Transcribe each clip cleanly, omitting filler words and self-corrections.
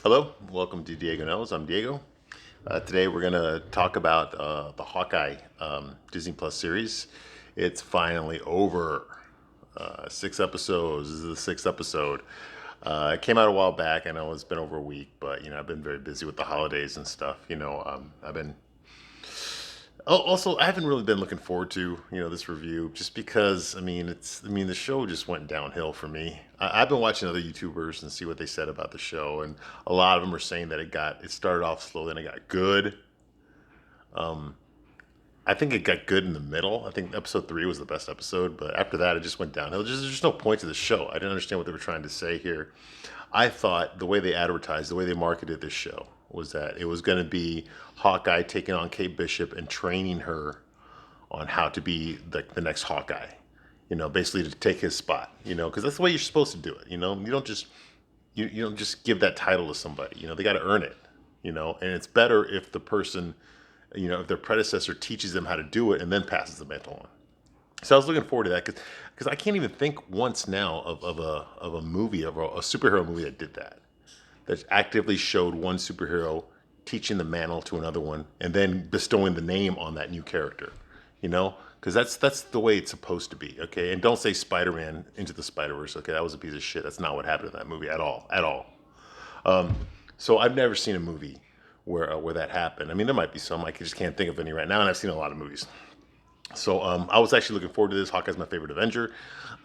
Hello, welcome to Diego Knows. I'm Diego. Today we're going to talk about the Hawkeye Disney Plus series. It's finally over. 6 episodes. This is the sixth episode. It came out a while back. I know it's been over a week, but I've been very busy with the holidays and stuff. I've been also, I haven't really been looking forward to this review just because the show just went downhill for me. I've been watching other YouTubers and see what they said about the show, and a lot of them are saying that it started off slow, then it got good. I think it got good in the middle. I think episode 3 was the best episode, but after that, it just went downhill. There's just no point to the show. I didn't understand what they were trying to say here. I thought the way they advertised, the way they marketed this show, was that it was going to be Hawkeye taking on Kate Bishop and training her on how to be the next Hawkeye. Basically to take his spot. Because that's the way you're supposed to do it. You don't just you don't just give that title to somebody. They got to earn it. And it's better if the person, if their predecessor teaches them how to do it and then passes the mantle on. So I was looking forward to that because I can't even think once now of a movie, of a superhero movie that did that actively showed one superhero teaching the mantle to another one and then bestowing the name on that new character. Because that's the way it's supposed to be. Okay, and don't say Spider-Man Into the Spider-Verse. Okay, that was a piece of shit. That's not what happened in that movie at all. So I've never seen a movie where that happened. I mean, there might be some. I just can't think of any right now, and I've seen a lot of movies. So I was actually looking forward to this. Hawkeye's my favorite Avenger,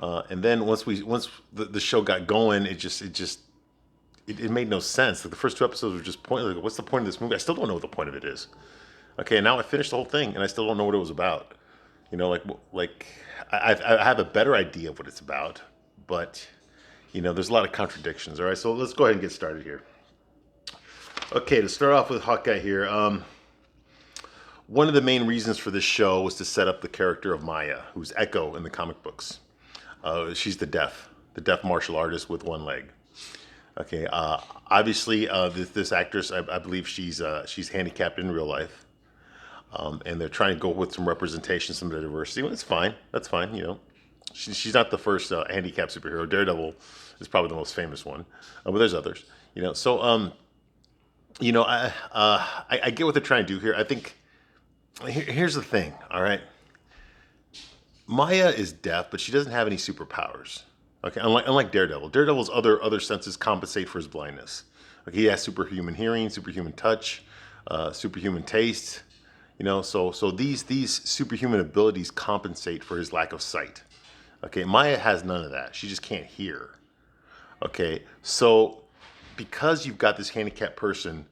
and then once the show got going, it made no sense. Like the first 2 episodes were just pointless. Like, what's the point of this movie? I still don't know what the point of it is. Okay, and now I finished the whole thing, and I still don't know what it was about. Like I have a better idea of what it's about, but there's a lot of contradictions. All right, so let's go ahead and get started here. Okay, to start off with Hawkeye here. One of the main reasons for this show was to set up the character of Maya, who's Echo in the comic books. She's the deaf martial artist with one leg. Okay, obviously, this actress, I believe she's handicapped in real life, and they're trying to go with some representation, some of the diversity. Well, it's fine. That's fine. She's not the first handicapped superhero. Daredevil is probably the most famous one, but there's others. I get what they're trying to do here. I think here's the thing. All right, Maya is deaf, but she doesn't have any superpowers. Okay, unlike Daredevil. Daredevil's other senses compensate for his blindness. Okay, he has superhuman hearing, superhuman touch, superhuman taste. So these superhuman abilities compensate for his lack of sight. Okay, Maya has none of that. She just can't hear. Okay, so because you've got this handicapped person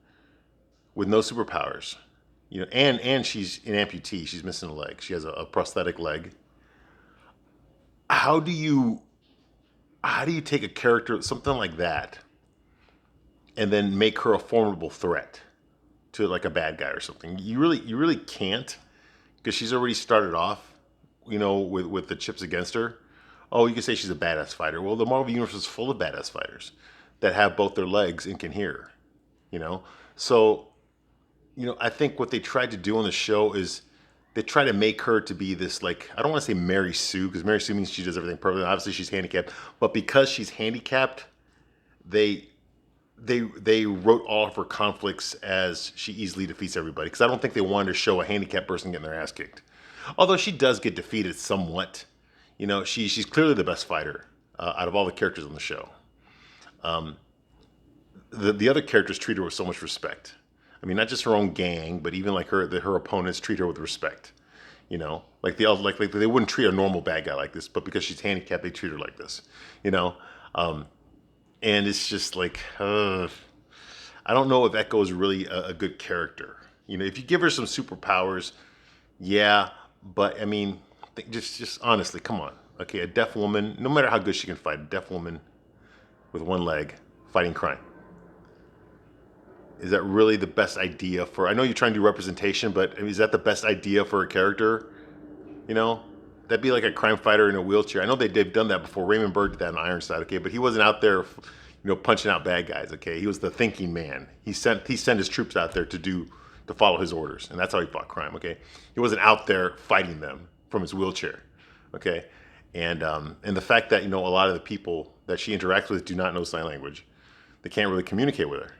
with no superpowers, and she's an amputee, she's missing a leg. She has a prosthetic leg. How do you take a character, something like that, and then make her a formidable threat to like a bad guy or something? You really can't, because she's already started off, with the chips against her. Oh, you can say she's a badass fighter. Well, the Marvel Universe is full of badass fighters that have both their legs and can hear. So I think what they tried to do on the show is they try to make her to be this, like, I don't want to say Mary Sue, because Mary Sue means she does everything perfectly. Obviously, she's handicapped, but because she's handicapped, they wrote all of her conflicts as she easily defeats everybody. Because I don't think they wanted to show a handicapped person getting their ass kicked. Although she does get defeated somewhat. She's clearly the best fighter out of all the characters on the show. The other characters treat her with so much respect. I mean, not just her own gang, but even like her opponents treat her with respect. Like they wouldn't treat a normal bad guy like this, but because she's handicapped, they treat her like this. And it's just like, I don't know if Echo is really a good character. If you give her some superpowers, yeah, but I mean, just honestly, come on. Okay, a deaf woman, no matter how good she can fight, a deaf woman with one leg fighting crime. Is that really the best idea for? I know you're trying to do representation, but is that the best idea for a character? That'd be like a crime fighter in a wheelchair. I know they've done that before. Raymond Burr did that in Ironside, okay, but he wasn't out there, punching out bad guys, okay. He was the thinking man. He sent his troops out there to follow his orders, and that's how he fought crime, okay. He wasn't out there fighting them from his wheelchair, okay. And the fact that a lot of the people that she interacts with do not know sign language, they can't really communicate with her.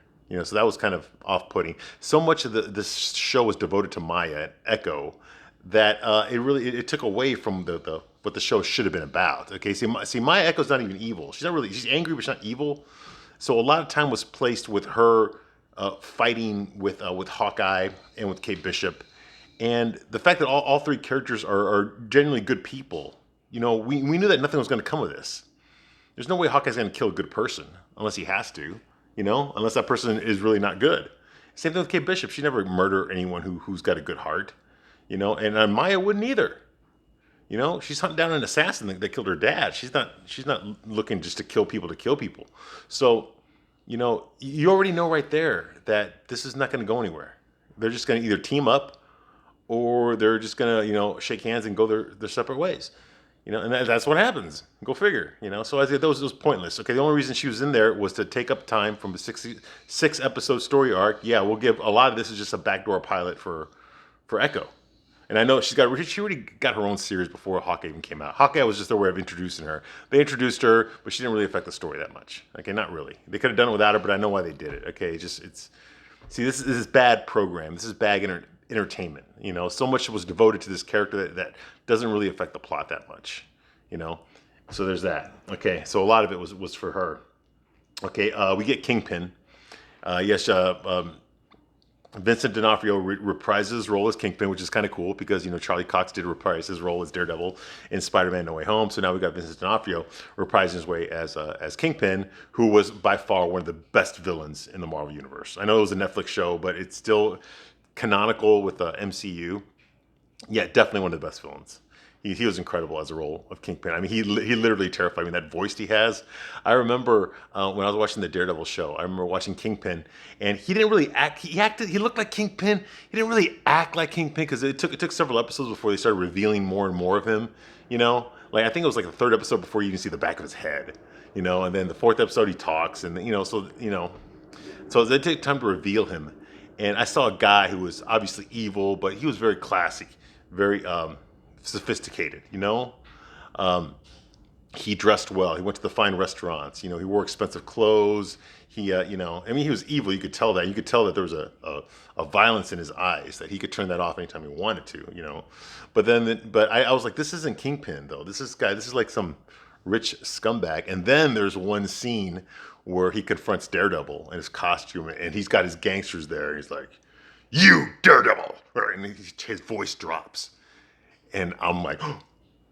So that was kind of off-putting. So much of this show was devoted to Maya and Echo that it took away from the what the show should have been about. Okay, see, Maya Echo's not even evil. She's angry, but she's not evil. So a lot of time was placed with her fighting with Hawkeye and with Kate Bishop, and the fact that all three characters are genuinely good people. We knew that nothing was going to come of this. There's no way Hawkeye's going to kill a good person unless he has to. Unless that person is really not good. Same thing with Kate Bishop. She never murder anyone who's got a good heart. And Maya wouldn't either. She's hunting down an assassin that killed her dad. She's not looking just to kill people. So, you already know right there that this is not going to go anywhere. They're just going to either team up or they're just going to, shake hands and go their separate ways. And that's what happens. Go figure. So I think that was pointless. Okay, the only reason she was in there was to take up time from a six episode story arc. Yeah, we'll give a lot of this is just a backdoor pilot for Echo. And I know she already got her own series before Hawkeye even came out. Hawkeye was just their way of introducing her. They introduced her, but she didn't really affect the story that much. Okay, not really. They could have done it without her, but I know why they did it. Okay, this is bad program. This is bad entertainment. So much was devoted to this character that doesn't really affect the plot that much. So there's that. Okay, so a lot of it was for her. Okay, we get Kingpin. Yes, Vincent D'Onofrio reprises his role as Kingpin, which is kind of cool because, Charlie Cox did reprise his role as Daredevil in Spider-Man No Way Home. So now we got Vincent D'Onofrio reprising his way as Kingpin, who was by far one of the best villains in the Marvel Universe. I know it was a Netflix show, but it's still canonical with the MCU. Yeah, definitely one of the best villains. He was incredible as a role of Kingpin. I mean, he literally terrified me. That voice he has. I remember when I was watching the Daredevil show. I remember watching Kingpin, and he didn't really act. He looked like Kingpin. He didn't really act like Kingpin because it took several episodes before they started revealing more and more of him. Like I think it was like the third episode before you even see the back of his head. And then the fourth episode he talks, and so it took time to reveal him. And I saw a guy who was obviously evil, but he was very classy, very sophisticated. He dressed well. He went to the fine restaurants. He wore expensive clothes. He he was evil. You could tell that. You could tell that there was a violence in his eyes, that he could turn that off anytime he wanted to. But I was like, this isn't Kingpin though. This is like some rich scumbag. And then there's one scene where he confronts Daredevil in his costume, and he's got his gangsters there, and he's like, "You Daredevil!" And his voice drops, and I'm like,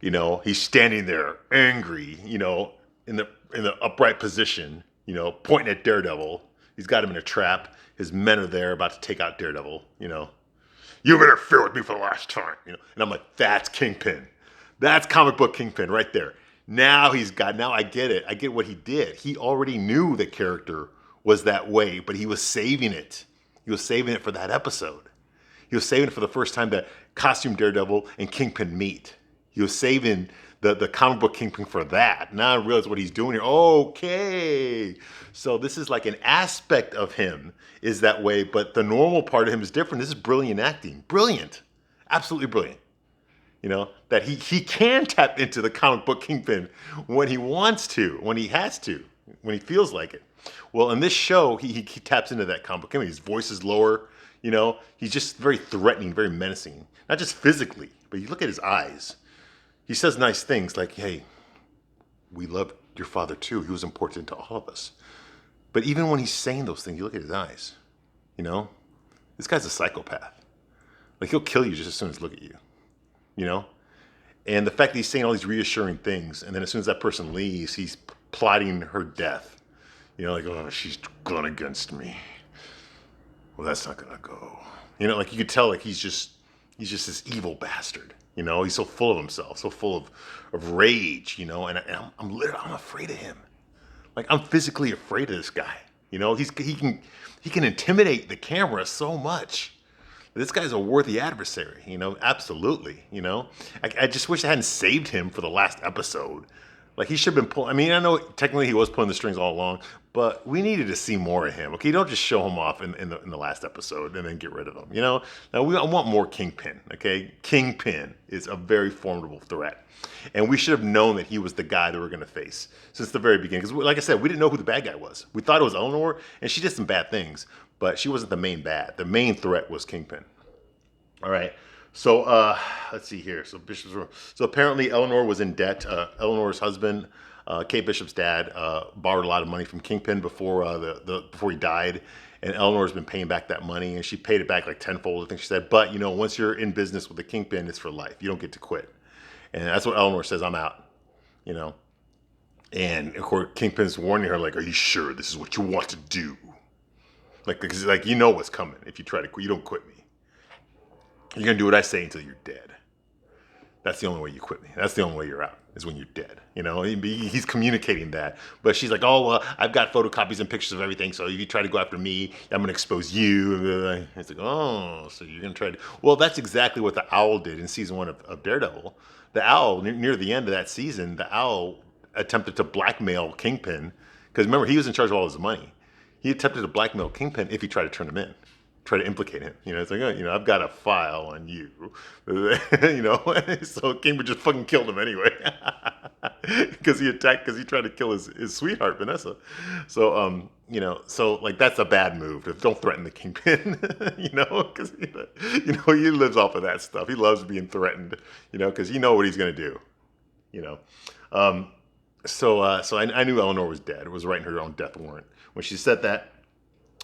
he's standing there angry, in the upright position, pointing at Daredevil. He's got him in a trap. His men are there about to take out Daredevil. You've interfered with me for the last time. And I'm like, that's Kingpin. That's comic book Kingpin right there. Now I get it. I get what he did. He already knew the character was that way, but he was saving it. He was saving it for that episode. He was saving it for the first time that costume Daredevil and Kingpin meet. He was saving the comic book Kingpin for that. Now I realize what he's doing here. Okay. So this is like an aspect of him is that way, but the normal part of him is different. This is brilliant acting. Brilliant. Absolutely brilliant. That he can tap into the comic book Kingpin when he wants to, when he has to, when he feels like it. Well, in this show, he taps into that comic book Kingpin. His voice is lower, he's just very threatening, very menacing. Not just physically, but you look at his eyes. He says nice things like, "Hey, we loved your father too. He was important to all of us." But even when he's saying those things, you look at his eyes, this guy's a psychopath. Like he'll kill you just as soon as look at you. And the fact that he's saying all these reassuring things, and then as soon as that person leaves, he's plotting her death. Like, "Oh, she's gone against me. Well, that's not gonna go." Like you could tell, like he's just this evil bastard. He's so full of himself, so full of rage. And I'm afraid of him. Like I'm physically afraid of this guy. He can intimidate the camera so much. This guy's a worthy adversary, absolutely, I just wish I hadn't saved him for the last episode. Like he should have been pulling. I mean, I know technically he was pulling the strings all along, but we needed to see more of him. Okay, you don't just show him off in the last episode and then get rid of him. You know, now I want more Kingpin. Okay, Kingpin is a very formidable threat, and we should have known that he was the guy that we're going to face since the very beginning. Because, like I said, we didn't know who the bad guy was. We thought it was Eleanor, and she did some bad things, but she wasn't the main bad. The main threat was Kingpin. All right. So let's see here. So apparently Eleanor was in debt. Eleanor's husband, Kate Bishop's dad, borrowed a lot of money from Kingpin before before he died, and Eleanor's been paying back that money, and she paid it back like tenfold, I think she said. But you know, once you're in business with the Kingpin, it's for life. You don't get to quit, and that's what Eleanor says. I'm out. You know, and of course Kingpin's warning her like, "Are you sure this is what you want to do?" Like, because like you know what's coming if you try to quit. You don't quit me. You're going to do what I say until you're dead. That's the only way you quit me. That's the only way you're out, is when you're dead. You know, he's communicating that. But she's like, oh, well, I've got photocopies and pictures of everything, so if you try to go after me, I'm going to expose you. It's like, oh, so you're going to try to... Well, that's exactly what the Owl did in season 1 of Daredevil. The Owl, near the end of that season, the Owl attempted to blackmail Kingpin, because remember, he was in charge of all his money. He attempted to blackmail Kingpin if he tried to turn him in. Try to implicate him. You know, it's like, oh, you know, I've got a file on you. You know, so Kingpin just fucking killed him anyway. Because he tried to kill his sweetheart, Vanessa. So, you know, so like that's a bad move. Don't threaten the Kingpin, you know, because, you know, he lives off of that stuff. He loves being threatened, you know, because you know what he's going to do, you know. So I knew Eleanor was dead. It was writing her own death warrant. When she said that,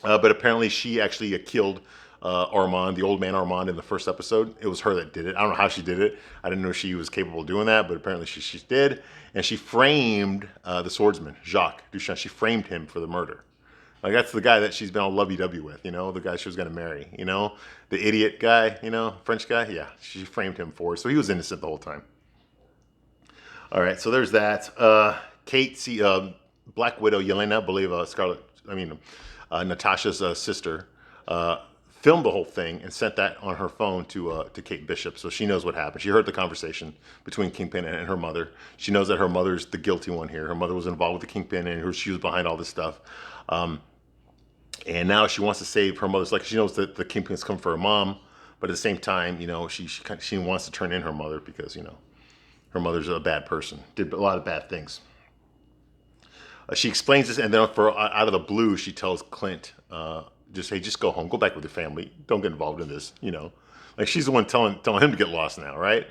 but apparently she actually killed Armand, the old man Armand, in the first episode. It was her that did it. I don't know how she did it. I didn't know she was capable of doing that, but apparently she did. And she framed the swordsman, Jacques Duchamp. She framed him for the murder. Like, that's the guy that she's been all lovey-dovey with, you know, the guy she was going to marry, you know, the idiot guy, you know, French guy. Yeah, she framed him for it. So he was innocent the whole time. All right, so there's that. Kate, Black Widow, Yelena Belova, Natasha's sister, filmed the whole thing and sent that on her phone to Kate Bishop, so she knows what happened. She heard the conversation between Kingpin and her mother. She knows that her mother's the guilty one here. Her mother was involved with the Kingpin, and she was behind all this stuff. And now she wants to save her mother's. Like, she knows that the Kingpin's come for her mom, but at the same time, you know, she wants to turn in her mother because, you know, her mother's a bad person, did a lot of bad things. She explains this, and then out of the blue, she tells Clint, just go home, go back with your family, don't get involved in this, you know. Like, she's the one telling him to get lost now, right?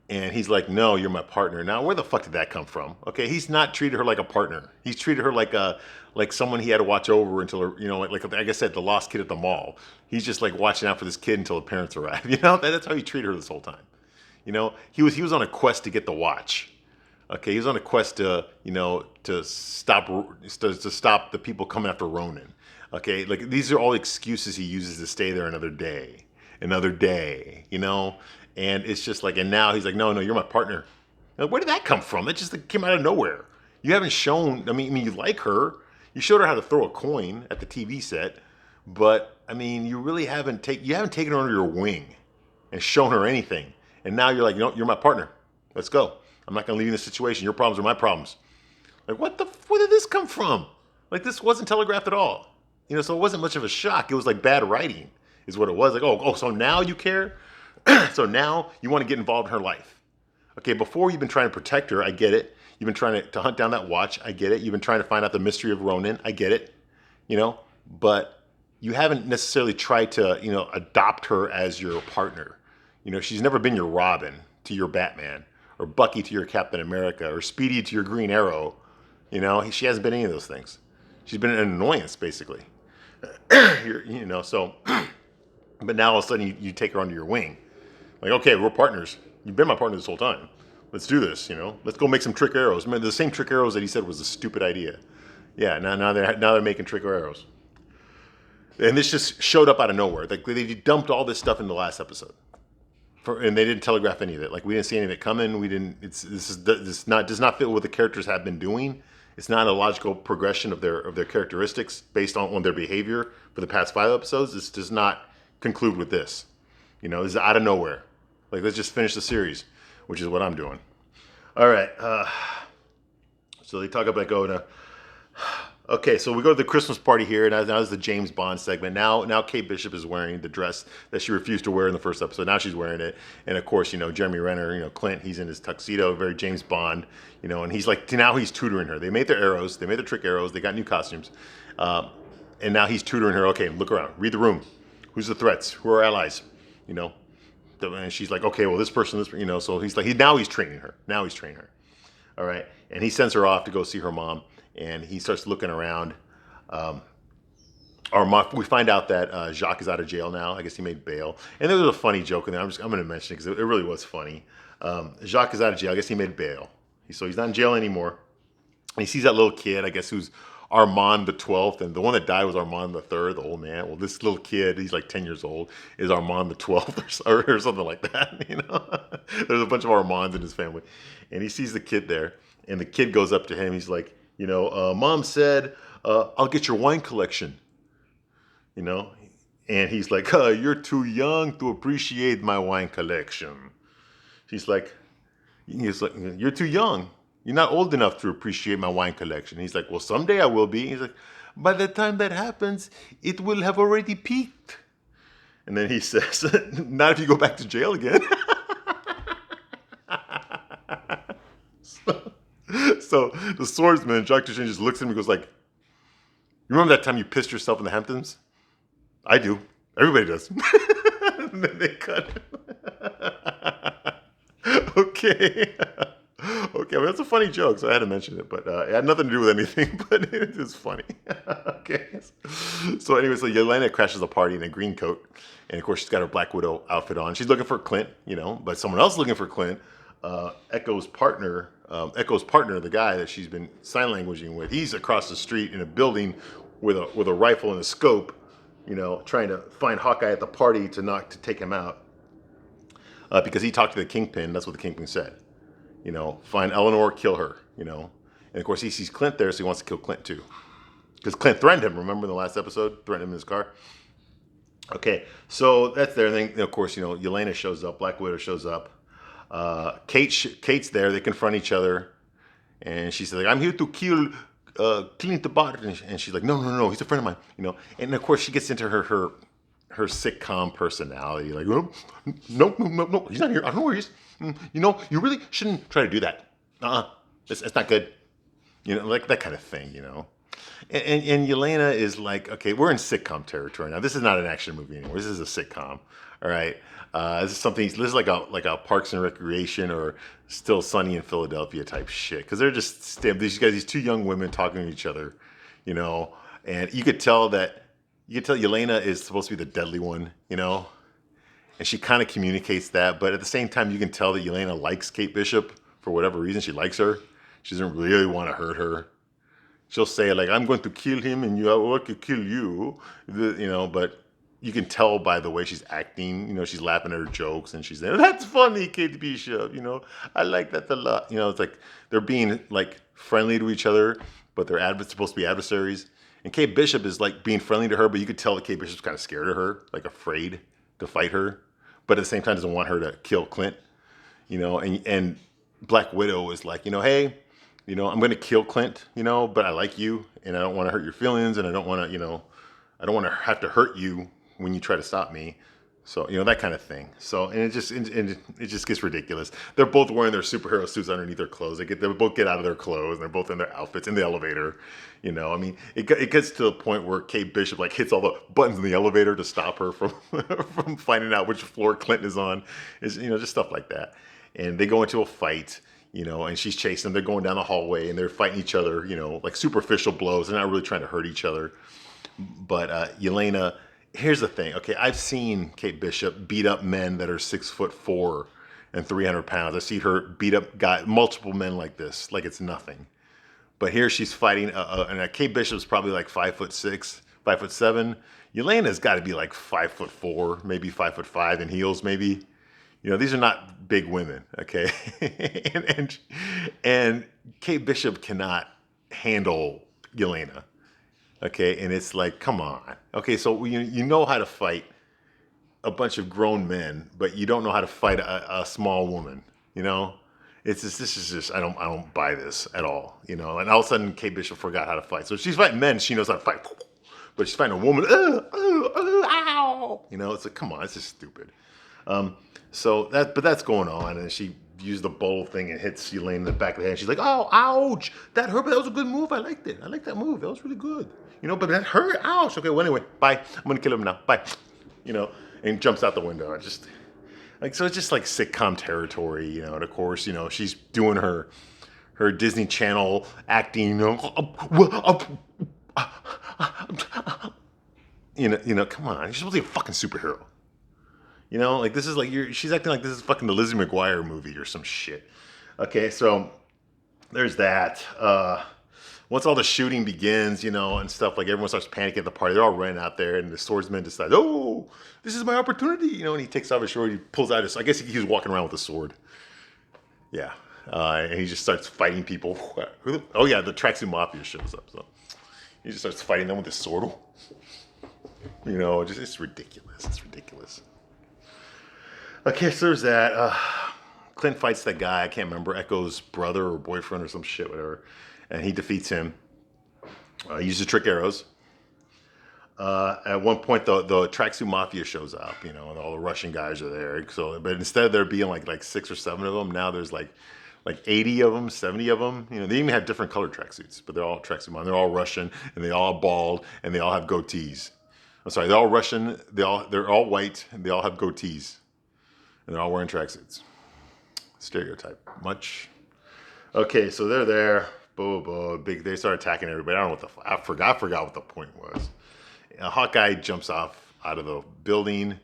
And he's like, no, you're my partner. Now, where the fuck did that come from? Okay, he's not treated her like a partner. He's treated her like someone he had to watch over until, you know, like I said, the lost kid at the mall. He's just like watching out for this kid until the parents arrive. You know, that's how he treated her this whole time. You know, he was on a quest to get the watch. Okay, he was on a quest to, you know, to stop the people coming after Ronan. Okay, like, these are all excuses he uses to stay there another day, you know. And it's just like, and now he's like, no, you're my partner. Like, where did that come from? That just came out of nowhere. You haven't shown. I mean, you like her. You showed her how to throw a coin at the TV set, but I mean, you really haven't taken her under your wing and shown her anything. And now you're like, you're my partner. Let's go. I'm not going to leave you in this situation. Your problems are my problems. Like, where did this come from? Like, this wasn't telegraphed at all. You know, so it wasn't much of a shock. It was like bad writing is what it was. Like, oh, so now you care? So now you want to get involved in her life. Okay, before you've been trying to protect her, I get it. You've been trying to hunt down that watch, I get it. You've been trying to find out the mystery of Ronan, I get it. You know, but you haven't necessarily tried to, you know, adopt her as your partner. You know, she's never been your Robin to your Batman, or Bucky to your Captain America, or Speedy to your Green Arrow. You know, she hasn't been any of those things. She's been an annoyance, basically. You know, so, but now all of a sudden you take her under your wing. Like, okay, we're partners. You've been my partner this whole time. Let's do this, you know. Let's go make some trick arrows. Remember, the same trick arrows that he said was a stupid idea. Yeah, now they're making trick arrows. And this just showed up out of nowhere. Like, they dumped all this stuff in the last episode. And they didn't telegraph any of it. Like, we didn't see any of it coming. This does not fit what the characters have been doing. It's not a logical progression of their characteristics based on their behavior for the past 5 episodes. This does not conclude with this. You know, this is out of nowhere. Like, let's just finish the series, which is what I'm doing. All right. So they talk about going to. Okay, so we go to the Christmas party here, and now is the James Bond segment. Now Kate Bishop is wearing the dress that she refused to wear in the first episode. Now she's wearing it, and of course, Jeremy Renner, Clint, he's in his tuxedo, very James Bond, and he's like, now he's tutoring her. They made their arrows, they made their trick arrows, they got new costumes, and now he's tutoring her. Okay, look around, read the room. Who's the threats? Who are allies? And she's like, okay, well, this person, so he's like, now he's training her. Now he's training her. All right, and he sends her off to go see her mom. And he starts looking around. We find out that Jacques is out of jail now. I guess he made bail. And there was a funny joke in there. I'm going to mention it because it really was funny. Jacques is out of jail. I guess he made bail. So he's not in jail anymore. And he sees that little kid, I guess, who's Armand the 12th. And the one that died was Armand the 3rd, the old man. Well, this little kid, he's like 10 years old, is Armand the 12th or something like that. There's a bunch of Armands in his family. And he sees the kid there. And the kid goes up to him. He's like, Mom said, I'll get your wine collection, and he's like, you're too young to appreciate my wine collection. He's like, you're too young. You're not old enough to appreciate my wine collection. He's like, well, someday I will be. He's like, by the time that happens, it will have already peaked. And then he says, not if you go back to jail again. So the swordsman, Jacques Duchesne, just looks at him and goes like, you remember that time you pissed yourself in the Hamptons? I do. Everybody does. And then they cut him. Okay. Okay, well, that's a funny joke, so I had to mention it. But it had nothing to do with anything, but it is funny. Okay. So anyway, so Yelena crashes a party in a green coat. And of course, she's got her Black Widow outfit on. She's looking for Clint, but someone else is looking for Clint. Echo's partner, the guy that she's been sign languaging with, he's across the street in a building with a rifle and a scope, trying to find Hawkeye at the party to take him out. Because he talked to the Kingpin. That's what the Kingpin said. Find Eleanor, kill her. And of course he sees Clint there, so he wants to kill Clint too. Because Clint threatened him. Remember in the last episode, threatened him in his car. Okay, so that's there. And then of course Yelena shows up. Black Widow shows up. Kate's there. They confront each other, and she says, like, "I'm here to kill Clint Bart," and she's like, "No, he's a friend of mine," And of course, she gets into her sitcom personality, like, "No, he's not here. I don't know where he is. You really shouldn't try to do that. It's not good. Like that kind of thing. And Yelena is like, okay, we're in sitcom territory now. This is not an action movie anymore. This is a sitcom. All right. This is like a Parks and Recreation or Still Sunny in Philadelphia type shit. Because they're just these two young women talking to each other, and you could tell Yelena is supposed to be the deadly one, and she kind of communicates that. But at the same time, you can tell that Yelena likes Kate Bishop for whatever reason. She likes her. She doesn't really want to hurt her. She'll say like, "I'm going to kill him, and I want to kill you," but. You can tell by the way she's acting, she's laughing at her jokes and she's saying, "That's funny, Kate Bishop, I like that a lot." It's like they're being like friendly to each other, but they're supposed to be adversaries. And Kate Bishop is like being friendly to her, but you could tell that Kate Bishop's kind of scared of her, like afraid to fight her, but at the same time doesn't want her to kill Clint, and Black Widow is like, hey, I'm going to kill Clint, but I like you and I don't want to hurt your feelings and I don't want to, I don't want to have to hurt you when you try to stop me. So, that kind of thing. So, and it just gets ridiculous. They're both wearing their superhero suits underneath their clothes. They both get out of their clothes and they're both in their outfits in the elevator. It gets to the point where Kate Bishop like hits all the buttons in the elevator to stop her from from finding out which floor Clinton is on. Is just stuff like that. And they go into a fight, and she's chasing them. They're going down the hallway and they're fighting each other, like superficial blows. They're not really trying to hurt each other. But Yelena, here's the thing. Okay, I've seen Kate Bishop beat up men that are 6'4" and 300 pounds. I've seen her beat up multiple men like this, like it's nothing. But here she's fighting, and Kate Bishop's probably like 5'6", 5'7". Yelena's got to be like 5'4", maybe 5'5" in heels, maybe. These are not big women, okay? and Kate Bishop cannot handle Yelena. Okay, and it's like, come on. Okay, so you know how to fight a bunch of grown men, but you don't know how to fight a small woman, It's just, this is just, I don't buy this at all, you know. And all of a sudden, Kate Bishop forgot how to fight. So if she's fighting men, she knows how to fight. But she's fighting a woman, ow! You know, it's like, come on, it's just stupid. But that's going on, and she used the bowl thing and hits Elaine in the back of the head. She's like, oh, ouch, that hurt, but that was a good move. I liked it. I liked that move. That was really good. You know, but that hurt. Ouch. Okay, well, anyway, bye. I'm gonna kill him now. Bye. You know, and jumps out the window. So it's just like sitcom territory, you know. And of course, you know, she's doing her Disney Channel acting. You know, come on. You're supposed to be a fucking superhero. You know, like this is like she's acting like this is fucking the Lizzie McGuire movie or some shit. Okay, so there's that. Once all the shooting begins, you know, and stuff, like everyone starts panicking at the party. They're all running out there, and the swordsman decides, oh, this is my opportunity, you know, and he takes off his sword, he pulls out his, I guess he was walking around with a sword. Yeah. And he just starts fighting people. Oh yeah, the Tracksuit Mafia shows up, so he just starts fighting them with his sword. You know, it's ridiculous. It's ridiculous. Okay, so there's that. Clint fights that guy, I can't remember, Echo's brother or boyfriend or some shit, whatever. And he defeats him. He uses trick arrows. At one point, the Tracksuit Mafia shows up, you know, and all the Russian guys are there. So, but instead of there being like 6 or 7 of them, now there's like 80 of them, 70 of them. You know, they even have different colored tracksuits, but they're all tracksuit Mafia. They're all Russian, and they all bald, and they all have goatees. I'm sorry, they're all Russian. They're all white, and they all have goatees, and they're all wearing tracksuits. Stereotype much. Okay, so they're there. Big. They start attacking everybody. I don't know what I forgot what the point was. Hawkeye jumps out of the building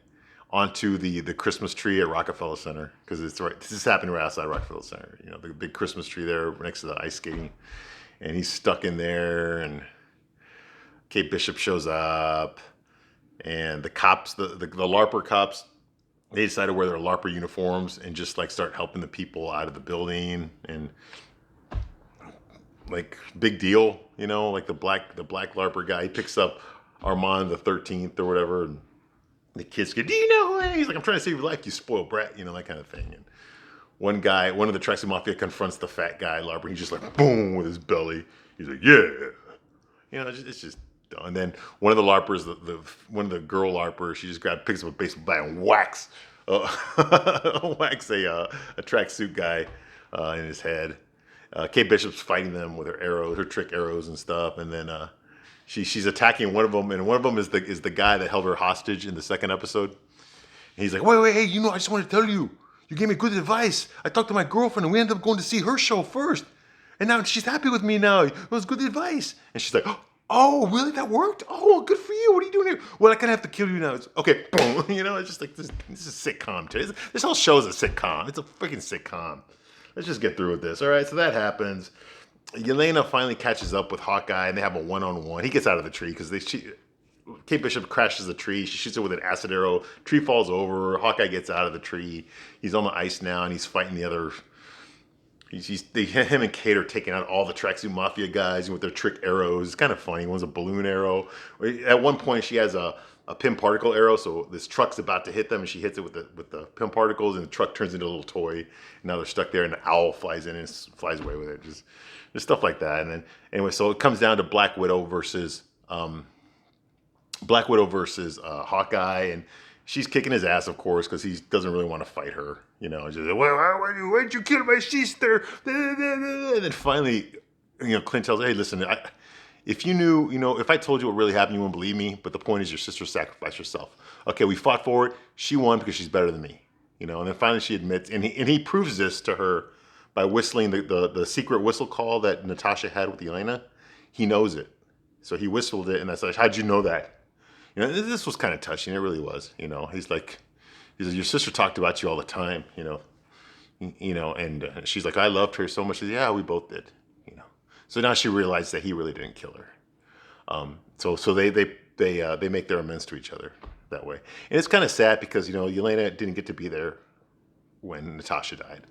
onto the Christmas tree at Rockefeller Center, because it's right. This is happening right outside Rockefeller Center. You know, the big Christmas tree there next to the ice skating, and he's stuck in there. And Kate Bishop shows up, and the cops, the LARPer cops, they decide to wear their LARPer uniforms and just like start helping the people out of the building. And like, big deal, you know, like the black LARPer guy, he picks up Armand the 13th or whatever, and the kids go, do you know who I am? He's like, I'm trying to save your life, you spoiled brat, you know, that kind of thing. And one of the Tracksuit Mafia confronts the fat guy LARPer. He's just like, boom, with his belly. He's like, yeah. You know, it's just done. And then one of the LARPers, one of the girl LARPers, she just picks up a baseball bat and whacks a tracksuit guy in his head. Kate Bishop's fighting them with her trick arrows and stuff, and then she's attacking one of them, and one of them is the guy that held her hostage in the second episode. And he's like, wait, hey, you know, I just want to tell you, you gave me good advice. I talked to my girlfriend, and we ended up going to see her show first, and now she's happy with me now. It was good advice. And she's like, oh, really? That worked? Oh, good for you. What are you doing here? Well, I kind of have to kill you now. It's, okay, boom. You know, it's just like this is a sitcom. This whole show is a sitcom. It's a freaking sitcom. Let's just get through with this. All right, so that happens. Yelena finally catches up with Hawkeye, and they have a one-on-one. He gets out of the tree because Kate Bishop crashes the tree. She shoots it with an acid arrow. Tree falls over. Hawkeye gets out of the tree. He's on the ice now, and he's fighting the other. Him and Kate are taking out all the Tracksuit Mafia guys with their trick arrows. It's kind of funny. One's a balloon arrow. At one point, she has a pin particle arrow, so this truck's about to hit them, and she hits it with the pin particles, and the truck turns into a little toy. And now they're stuck there, and the owl flies in and flies away with it. Just stuff like that. And then anyway, so it comes down to Black Widow versus Hawkeye, and she's kicking his ass, of course, because he doesn't really want to fight her. You know, just like, why'd you kill my sister? And then finally, you know, Clint tells her, hey, listen, if you knew, you know, if I told you what really happened, you wouldn't believe me. But the point is, your sister sacrificed herself. Okay, we fought for it. She won because she's better than me. You know, and then finally she admits, and he proves this to her by whistling the secret whistle call that Natasha had with Elena. He knows it. So he whistled it, and I said, how'd you know that? You know, this was kind of touching. It really was. You know, he said, your sister talked about you all the time, you know, and she's like, I loved her so much. She said, yeah, we both did, you know. So now she realized that he really didn't kill her. So they make their amends to each other that way. And it's kind of sad because, you know, Yelena didn't get to be there when Natasha died.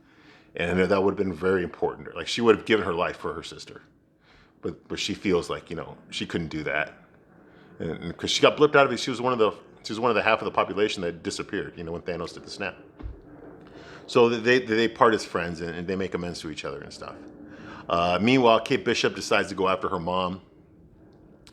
And that would have been very important. Like, she would have given her life for her sister. But she feels like, you know, she couldn't do that. And because she got blipped out of it, she was one of the half of the population that disappeared, you know, when Thanos did the snap. So they part as friends and they make amends to each other and stuff. Meanwhile, Kate Bishop decides to go after her mom.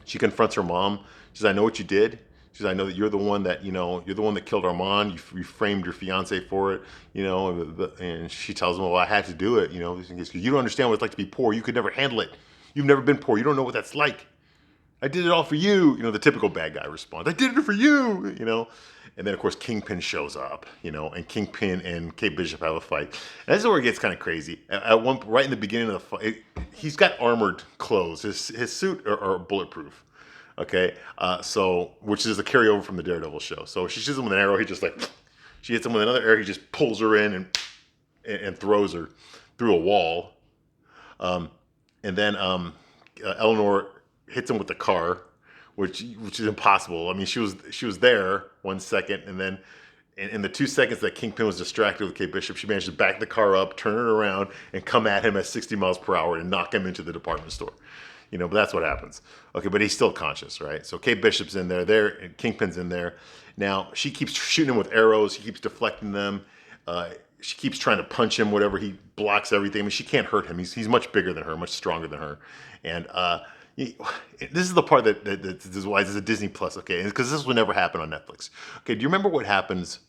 She confronts her mom. She says, "I know what you did." She says, "I know that you're the one that, you're the one that killed Armand. You framed your fiance for it, And she tells him, "Well, I had to do it, because you don't understand what it's like to be poor. You could never handle it. You've never been poor. You don't know what that's like. I did it all for you." The typical bad guy response, "I did it for you," And then, of course, Kingpin shows up, and Kingpin and Kate Bishop have a fight. And this is where it gets kind of crazy. Right in the beginning of the fight, he's got armored clothes. His suit are bulletproof, okay? Which is a carryover from the Daredevil show. So she shoots him with an arrow. She hits him with another arrow. He just pulls her in and throws her through a wall. And then Eleanor hits him with the car, which is impossible. I mean, she was there 1 second, and then in the 2 seconds that Kingpin was distracted with Kate Bishop, she managed to back the car up, turn it around, and come at him at 60 miles per hour and knock him into the department store. But that's what happens. Okay, but he's still conscious, right? So Kate Bishop's in there, and Kingpin's in there. Now, she keeps shooting him with arrows. He keeps deflecting them. She keeps trying to punch him, whatever. He blocks everything. I mean, she can't hurt him. He's much bigger than her, much stronger than her. And this is the part that is why this is a Disney Plus, okay? Because this would never happen on Netflix. Okay, do you remember what happens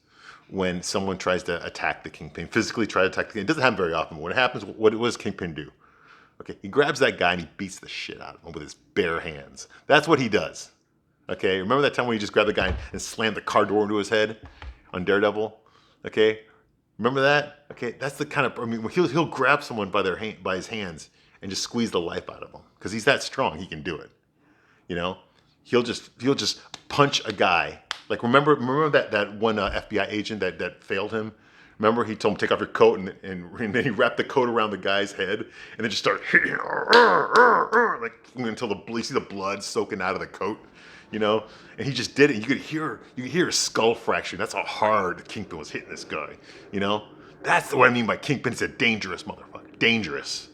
when someone tries to attack the Kingpin, physically try to attack the Kingpin? It doesn't happen very often. But when it happens, what does Kingpin do? Okay, he grabs that guy and he beats the shit out of him with his bare hands. That's what he does. Okay, remember that time when he just grabbed the guy and slammed the car door into his head on Daredevil? Okay, remember that? Okay, that's the kind of, he'll grab someone by his hands and just squeeze the life out of him because he's that strong. He can do it. He'll just punch a guy. Like remember that one FBI agent that failed him. Remember, he told him, "Take off your coat," and then he wrapped the coat around the guy's head, and then just started hitting like until you see the blood soaking out of the coat, And he just did it. You could hear his skull fracturing. That's how hard Kingpin was hitting this guy. That's what I mean by Kingpin's a dangerous motherfucker. Dangerous.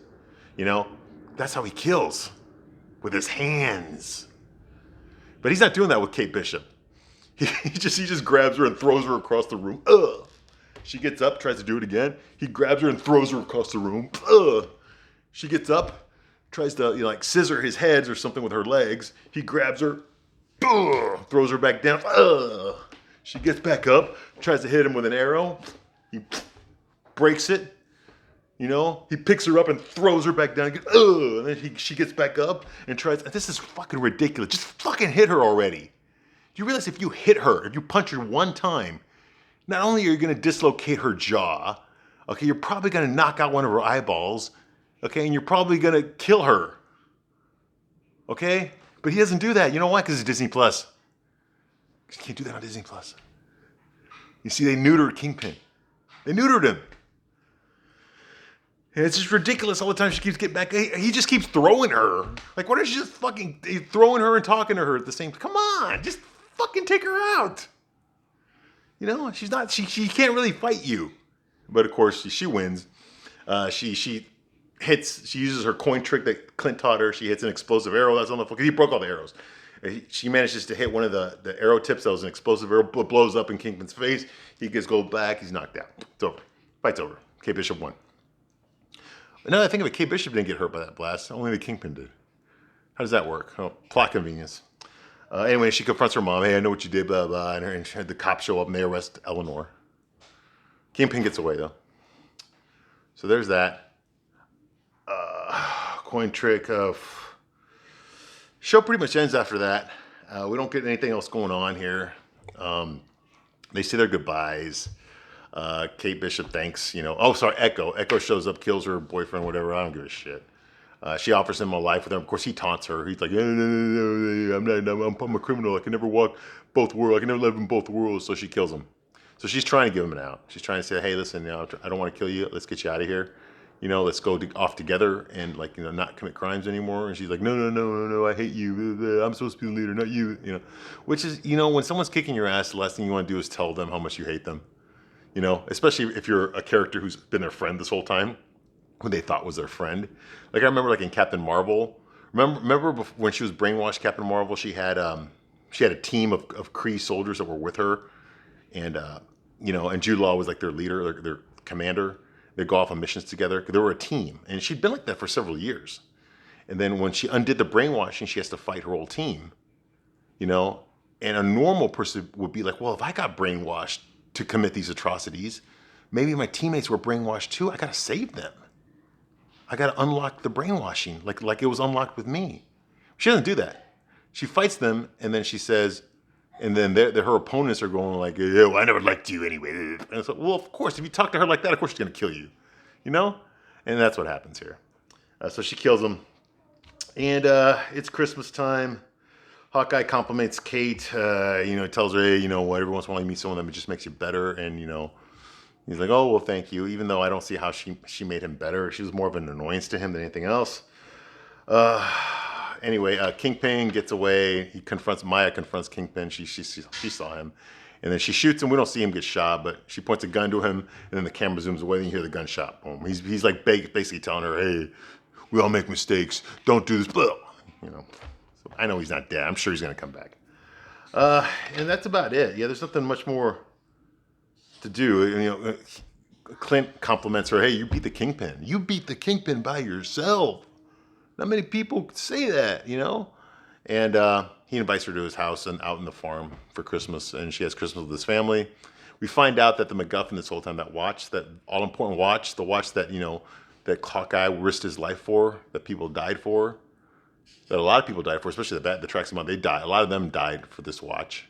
That's how he kills, with his hands. But he's not doing that with Kate Bishop. He just grabs her and throws her across the room. Ugh. She gets up, tries to do it again. He grabs her and throws her across the room. Ugh. She gets up, tries to scissor his heads or something with her legs. He grabs her, throws her back down. Ugh. She gets back up, tries to hit him with an arrow. He breaks it. He picks her up and throws her back down again. And then she gets back up and tries. This is fucking ridiculous. Just fucking hit her already. Do you realize if you hit her, if you punch her one time, not only are you going to dislocate her jaw, okay, you're probably going to knock out one of her eyeballs, okay, and you're probably going to kill her, okay? But he doesn't do that. You know why? Because it's Disney Plus. You can't do that on Disney Plus. You see, they neutered Kingpin. They neutered him. And it's just ridiculous all the time she keeps getting back. He just keeps throwing her. Like, why don't you just fucking throwing her and talking to her at the same time? Come on, just fucking take her out. She's not. She can't really fight you. But of course, she wins. She hits. She uses her coin trick that Clint taught her. She hits an explosive arrow. That's on the floor. He broke all the arrows. She manages to hit one of the arrow tips that was an explosive arrow. Blows up in Kingpin's face. He gets gold back. He's knocked out. It's over. Fight's over. Kate Bishop won. Now that I think of it, Kate Bishop didn't get hurt by that blast. Only the Kingpin did. How does that work? Oh, plot convenience. Anyway, she confronts her mom. "Hey, I know what you did, blah, blah." And the cops show up and they arrest Eleanor. Kingpin gets away, though. So there's that. Coin trick. Show pretty much ends after that. We don't get anything else going on here. They say their goodbyes. Kate Bishop thanks, Oh, sorry, Echo. Echo shows up, kills her boyfriend, whatever. I don't give a shit. She offers him a life with her. Of course, he taunts her. He's like, no, I'm a criminal. I can never walk both worlds. I can never live in both worlds. So she kills him. So she's trying to give him an out. She's trying to say, "Hey, listen, I don't want to kill you. Let's get you out of here. Let's go off together and not commit crimes anymore." And she's like, no, I hate you. I'm supposed to be the leader, not you. Which is, when someone's kicking your ass, the last thing you want to do is tell them how much you hate them. Especially if you're a character who's been their friend this whole time, who they thought was their friend. Like I remember, in Captain Marvel. Remember when she was brainwashed, Captain Marvel? She had a team of Kree soldiers that were with her, and and Jude Law was like their leader, their commander. They go off on missions together. They were a team, and she'd been like that for several years. And then when she undid the brainwashing, she has to fight her old team, you know? And a normal person would be like, well, if I got brainwashed to commit these atrocities, maybe my teammates were brainwashed too. I got to save them. I got to unlock the brainwashing like it was unlocked with me. She doesn't do that. She fights them, and then she says, and then her opponents are going like, yeah, well, I never liked you anyway. And it's like, well, of course, if you talk to her like that, of course she's going to kill you, you know? And that's what happens here. So she kills him. And it's Christmas time. Hawkeye compliments Kate, you know, tells her, hey, you know, every once in a while you meet someone that just makes you better. And, you know, he's like, oh, well, thank you. Even though I don't see how she made him better. She was more of an annoyance to him than anything else. Anyway, Kingpin gets away. Maya confronts Kingpin. She saw him. And then she shoots him. We don't see him get shot, but she points a gun to him. And then the camera zooms away and you hear the gunshot. Boom. He's like basically telling her, hey, we all make mistakes. Don't do this. Blah. You know, so I know he's not dead. I'm sure he's going to come back. And that's about it. Yeah, there's nothing much more to do. You know, Clint compliments her. Hey, you beat the Kingpin. You beat the Kingpin by yourself. Not many people say that, you know? And he invites her to his house and out in the farm for Christmas, and she has Christmas with his family. We find out that the MacGuffin this whole time, that watch, that all-important watch, the watch that, you know, that Hawkeye risked his life for, that people died for, that a lot of people died for, especially the tracks him out, they died. A lot of them died for this watch.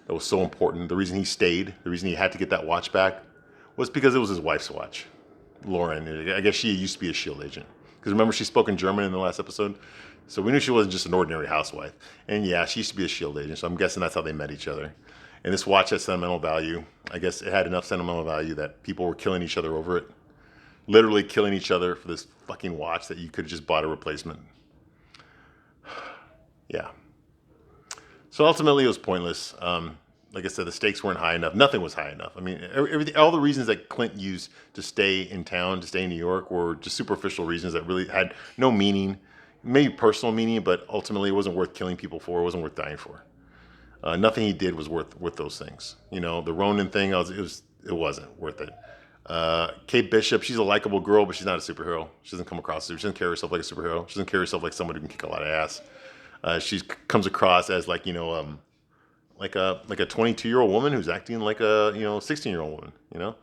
That was so important. The reason he stayed, the reason he had to get that watch back was because it was his wife's watch. Lauren, I guess she used to be a S.H.I.E.L.D. agent. Because remember, she spoke in German in the last episode? So we knew she wasn't just an ordinary housewife. And yeah, she used to be a S.H.I.E.L.D. agent, so I'm guessing that's how they met each other. And this watch has sentimental value. I guess it had enough sentimental value that people were killing each other over it. Literally killing each other for this fucking watch that you could have just bought a replacement. Yeah. So ultimately, it was pointless. Like I said, the stakes weren't high enough. Nothing was high enough. I mean, all the reasons that Clint used to stay in town, to stay in New York, were just superficial reasons that really had no meaning. Maybe personal meaning, but ultimately it wasn't worth killing people for. It wasn't worth dying for. Nothing he did was worth those things. You know, the Ronin thing, it wasn't worth it. Kate Bishop, she's a likable girl, but she's not a superhero. She doesn't come across, she doesn't carry herself like a superhero. She doesn't carry herself like someone who can kick a lot of ass. She comes across as like, you know, like a 22-year-old woman who's acting like a 16-year-old woman. You know,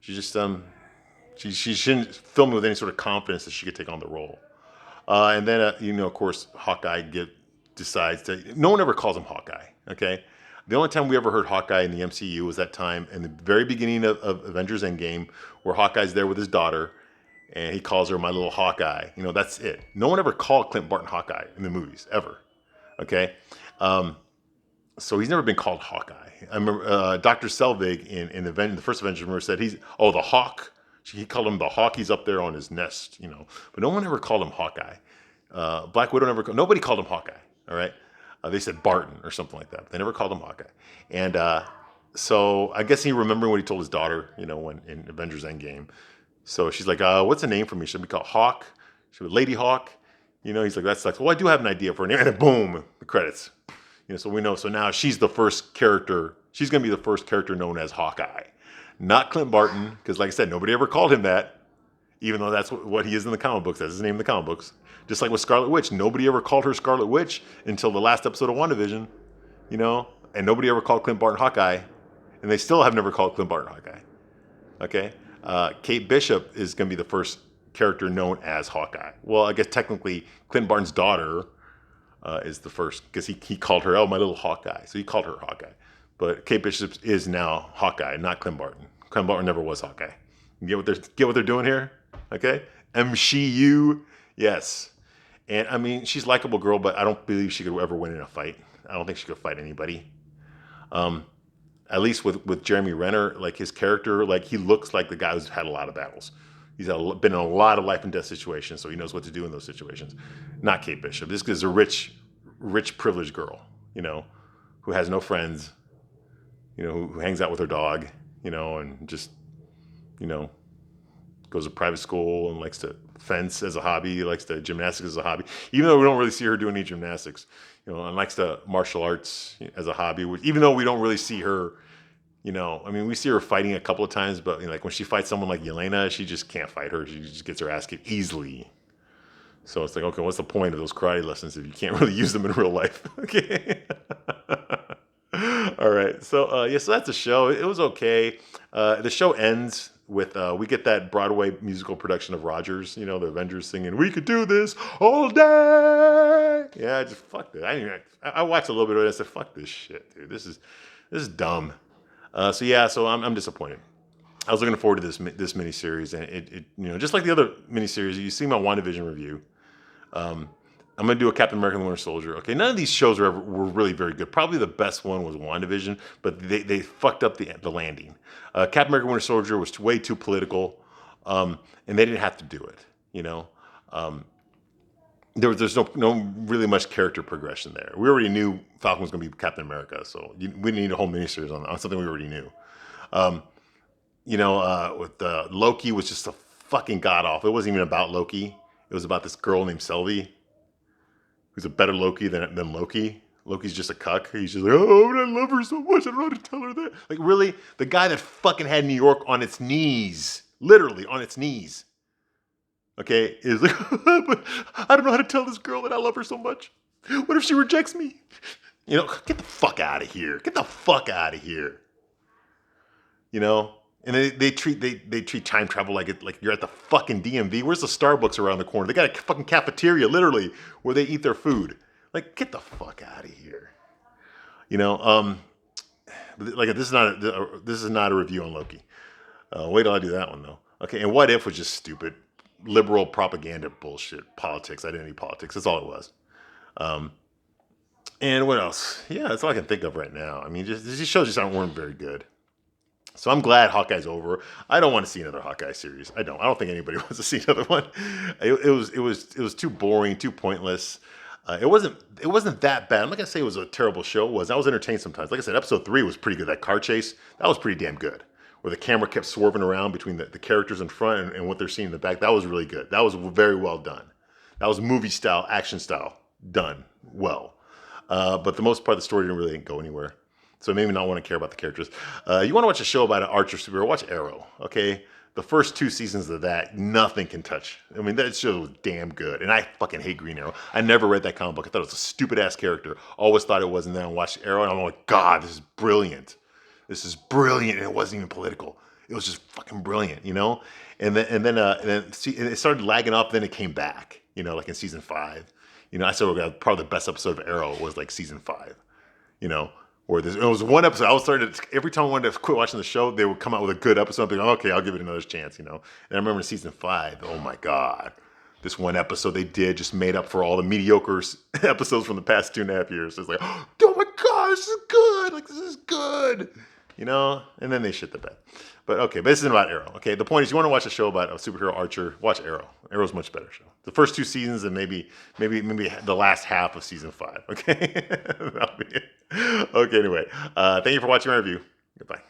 she just she shouldn't film with any sort of confidence that she could take on the role. And then you know, of course, Hawkeye decides to. No one ever calls him Hawkeye. Okay, the only time we ever heard Hawkeye in the MCU was that time in the very beginning of Avengers Endgame, where Hawkeye's there with his daughter, and he calls her my little Hawkeye. You know, that's it. No one ever called Clint Barton Hawkeye in the movies ever. Okay. So he's never been called Hawkeye. I remember Dr. Selvig in the first Avengers movie said the Hawk. He called him the Hawk. He's up there on his nest, you know. But no one ever called him Hawkeye. Black Widow nobody called him Hawkeye. All right, they said Barton or something like that. But they never called him Hawkeye. And so I guess he remembering what he told his daughter, you know, when in Avengers Endgame. So she's like, "What's a name for me? Should we call Hawk? Should we Lady Hawk?" You know, he's like, "That sucks." Well, I do have an idea for a name. And then boom, the credits. You know, so we know. So now she's the first character. She's going to be the first character known as Hawkeye, not Clint Barton, because like I said, nobody ever called him that, even though that's what he is in the comic books. That's his name in the comic books. Just like with Scarlet Witch, nobody ever called her Scarlet Witch until the last episode of WandaVision, you know, and nobody ever called Clint Barton Hawkeye, and they still have never called Clint Barton Hawkeye. Okay, Kate Bishop is going to be the first character known as Hawkeye. Well, I guess technically Clint Barton's daughter is the first, because he called her, my little Hawkeye. So he called her Hawkeye. But Kate Bishop is now Hawkeye, not Clint Barton. Clint Barton never was Hawkeye. You get what they're doing here? Okay? MCU, yes. And I mean, she's a likable girl, but I don't believe she could ever win in a fight. I don't think she could fight anybody. At least with Jeremy Renner, like his character, like he looks like the guy who's had a lot of battles. He's been in a lot of life and death situations, so he knows what to do in those situations. Not Kate Bishop. This is a rich, privileged girl, you know, who has no friends, you know, who hangs out with her dog, you know, and just, you know, goes to private school and likes to fence as a hobby, likes to gymnastics as a hobby, even though we don't really see her doing any gymnastics, you know, and likes to martial arts as a hobby, even though we don't really see her You know, I mean, we see her fighting a couple of times, but you know, like when she fights someone like Yelena, she just can't fight her. She just gets her ass kicked easily. So it's like, okay, what's the point of those karate lessons if you can't really use them in real life? Okay. All right. So yeah, so that's the show. It was okay. The show ends with we get that Broadway musical production of Rogers. You know, the Avengers singing "We could do this all day." Yeah, I just fucked it. I watched a little bit of it. And I said, "Fuck this shit, dude. This is dumb." So yeah, so I'm disappointed. I was looking forward to this miniseries, and it you know, just like the other miniseries, you see my WandaVision review. I'm gonna do a Captain America and the Winter Soldier. Okay, none of these shows were really very good. Probably the best one was WandaVision, but they fucked up the landing. Captain America and Winter Soldier was way too political, and they didn't have to do it. You know, there's no really much character progression there. We already knew Falcon was gonna be Captain America, so we didn't need a whole miniseries on something we already knew. You know, with Loki was just a fucking god awful. It wasn't even about Loki. It was about this girl named Sylvie, who's a better Loki than Loki. Loki's just a cuck. He's just like, oh, I love her so much. I don't know how to tell her that. Like, really? The guy that fucking had New York on its knees, literally on its knees, okay, is like, but I don't know how to tell this girl that I love her so much. What if she rejects me? You know, get the fuck out of here. Get the fuck out of here. You know? And they treat time travel like you're at the fucking DMV. Where's the Starbucks around the corner? They got a fucking cafeteria, literally, where they eat their food. Like, get the fuck out of here. You know, like this is not a review on Loki. Wait till I do that one though. Okay, and What If was just stupid, liberal propaganda bullshit, politics, identity politics. That's all it was. And what else? Yeah, that's all I can think of right now. I mean, these shows just weren't very good. So I'm glad Hawkeye's over. I don't want to see another Hawkeye series. I don't think anybody wants to see another one. It was too boring, too pointless. It wasn't that bad. I'm not gonna say it was a terrible show. I was entertained sometimes. Like I said, episode 3 was pretty good. That car chase, that was pretty damn good. Where the camera kept swerving around between the characters in front and what they're seeing in the back. That was really good. That was very well done. That was movie style, action style, done well. But the most part, the story didn't really go anywhere. So maybe not want to care about the characters. You want to watch a show about an archer superhero, watch Arrow, okay? The first 2 seasons of that, nothing can touch. I mean, that show was damn good. And I fucking hate Green Arrow. I never read that comic book. I thought it was a stupid-ass character. Always thought it was, and then I watched Arrow, and I'm like, God, this is brilliant. This is brilliant, and it wasn't even political. It was just fucking brilliant, you know? And then it started lagging up, then it came back, you know, like in season 5. You know, I said probably the best episode of Arrow was like season 5, you know? Or it was one episode. Every time I wanted to quit watching the show, they would come out with a good episode. I'd be like, okay, I'll give it another chance, you know. And I remember in season 5, oh my God, this one episode they did just made up for all the mediocre episodes from the past 2.5 years. It's like, oh my God, this is good. Like, this is good, you know. And then they shit the bed. But this isn't about Arrow. Okay, the point is, you want to watch a show about a superhero archer, watch Arrow. Arrow's a much better show. The first 2 seasons and maybe the last half of season 5. Okay, that'll be it. Okay, anyway, thank you for watching my review. Goodbye.